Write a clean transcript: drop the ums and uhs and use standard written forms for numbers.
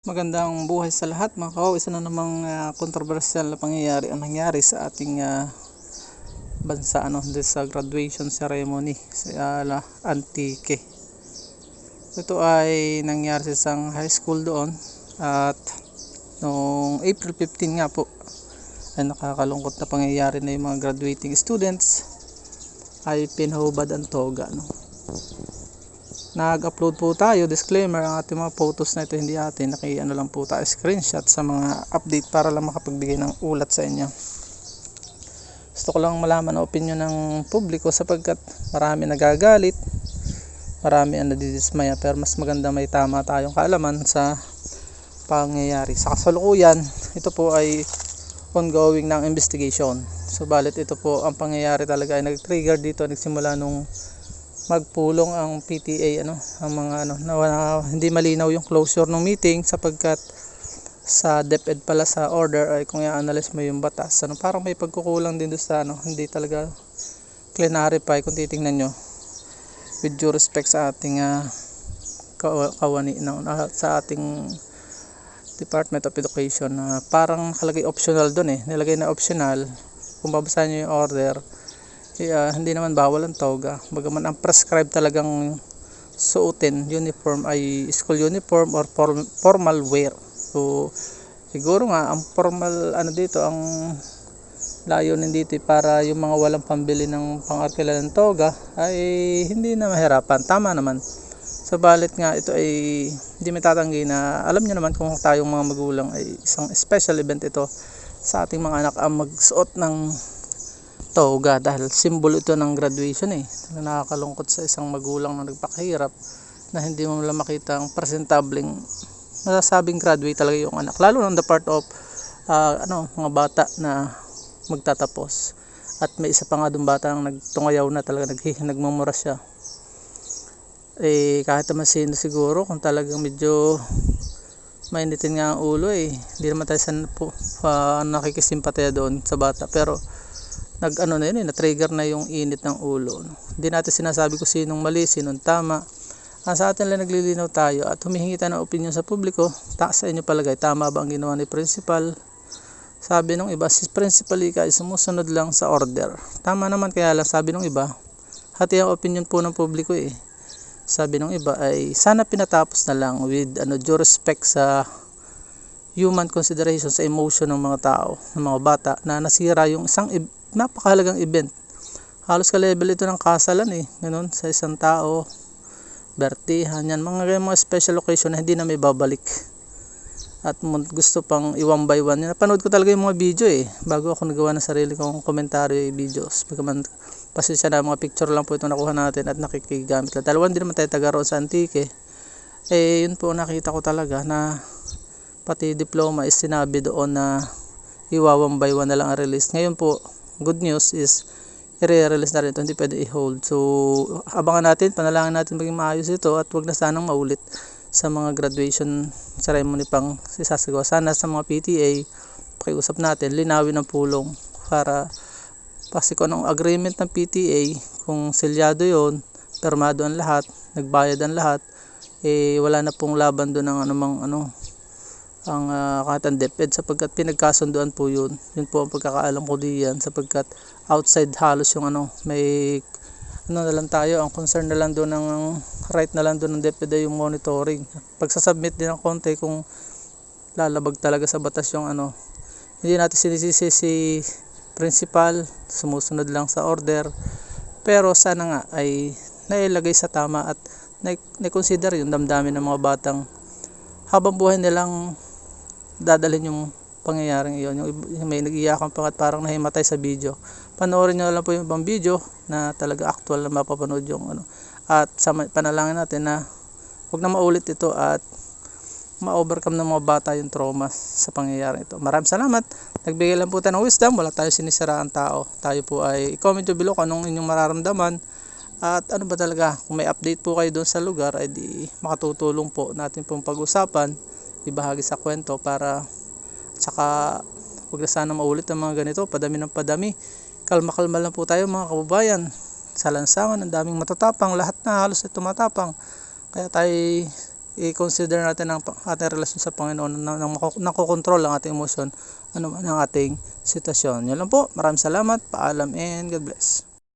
Magandang buhay sa lahat mga kawaw. Isa na namang kontrobersyal na pangyayari ang nangyari sa ating bansa sa graduation ceremony sa Antique. Ito ay nangyari sa isang high school doon at noong April 15 nga po ay nakakalungkot na pangyayari na yung mga graduating students ay pinahubad ang toga. Nag-upload po tayo, disclaimer, ang ating mga photos na ito hindi atin, lang po tayo screenshot sa mga update para lang makapagbigay ng ulat sa inyo. Gusto ko lang malaman ang opinion ng publiko sapagkat marami nagagalit, marami ang nadidismaya, pero mas maganda may tama tayong kaalaman sa pangyayari. Sa kasalukuyan, ito po ay ongoing ng investigation. Subalit ito po ang pangyayari talaga ay nag-trigger dito, nagsimula nung magpulong ang PTA ang mga na hindi malinaw yung closure ng meeting sapagkat sa DepEd pala sa order ay kung i-analyze mo yung batas parang may pagkukulang din doon sa hindi talaga clarify kung titingnan nyo with due respect sa ating kawani sa ating Department of Education parang nakalagay optional doon nilagay na optional. Kung babasahin nyo yung order, hindi naman bawal ang toga, bagaman ang prescribed talagang suotin uniform ay school uniform or formal wear. So siguro nga ang formal dito, ang layunin dito para yung mga walang pambili ng pang-arkila ng toga ay hindi na mahirapan. Tama naman, subalit nga ito ay hindi matatanggi na alam nyo naman kung tayong mga magulang ay isang special event ito sa ating mga anak ang magsuot ng toga dahil simbolo ito ng graduation. Nakakalungkot sa isang magulang na nagpakahirap na hindi mo lang makita ang presentableng masasabing graduate talaga yung anak, lalo ng the part of mga bata na magtatapos. At may isa pa nga doon bata ang nagtungayaw na talaga, nagmumura siya. Kahit naman sino siguro kung talagang medyo mainitin nga ang ulo, hindi naman tayo nakikisimpatya doon sa bata, pero na-trigger na yung init ng ulo. Hindi natin sinasabi kung sinong mali, sinong tama. Sa atin lang naglilinaw tayo at humihingi tayo ng opinion sa publiko. Sa inyo palagay, tama ba ang ginawa ni principal? Sabi nung iba, si principal ay sumusunod lang sa order. Tama naman, kaya lang sabi nung iba, hati ang opinion po ng publiko. Sabi nung iba ay sana pinatapos na lang with due respect sa human consideration, sa emotion ng mga tao, ng mga bata, na nasira yung isang napakahalagang event. Halos ka-level ito ng kasalan ganun, sa isang tao, birthdayan, yan, mga special occasion na hindi na may babalik at gusto pang i-one by one. Napanood ko talaga yung mga video bago ako nagawa ng sarili kong komentaryo videos. Bagaman pasensya na, mga picture lang po ito nakuha natin at nakikigamit lang. Dalawa din naman tayo taga roon sa Antique. Yun po nakita ko talaga na pati diploma is sinabi doon na i-one by one na lang ang release. Ngayon po, good news is i-release na rin ito, hindi pwede i-hold. So abangan natin, panalangin natin maging maayos ito at wag na sanang maulit sa mga graduation ceremony pang sasagawa. Sana sa mga PTA pakiusap natin, linawin ang pulong para kasi kung anong agreement ng PTA, kung selyado yon, permado ang lahat, nagbayad ang lahat, wala na pong laban doon ng anumang ang katang DepEd sapagkat pinagkasunduan po yun po ang pagkakaalam ko diyan, sapagkat outside halos yung may na lang tayo, ang concern na lang doon ng right na lang doon ng DepEd ay yung monitoring, pagsasubmit din ng konti kung lalabag talaga sa batas yung hindi natin sinisisi si principal, sumusunod lang sa order, pero sana nga ay nailagay sa tama at na-consider yung damdamin ng mga batang habang buhay nilang dadalhin yung pangyayaring iyon. Yung may nag-iyakan pa at parang nahimatay sa video. Panoorin nyo lang po yung ibang video na talaga actual na mapapanood yung at panalangin natin na huwag na maulit ito at ma-overcome ng mga bata yung trauma sa pangyayaring ito. Maraming salamat. Nagbigay lang po tayo ng wisdom, wala tayo sinisiraan tao. Tayo po ay comment to below kung anong inyong mararamdaman at ano ba talaga, kung may update po kayo doon sa lugar ay di makatutulong po natin pong pag-usapan, ibahagi sa kwento para saka huwag na sana maulit ang mga ganito, padami ng padami. Kalma-kalma lang po tayo mga kababayan. Sa lansangan ang daming matatapang, lahat na halos ay tumatapang, kaya tayo i-consider natin ang ating relasyon sa Panginoon na nakokontrol ang ating emosyon, ano man ang ating sitwasyon. Yun lang po. Maraming salamat. Paalam and God bless.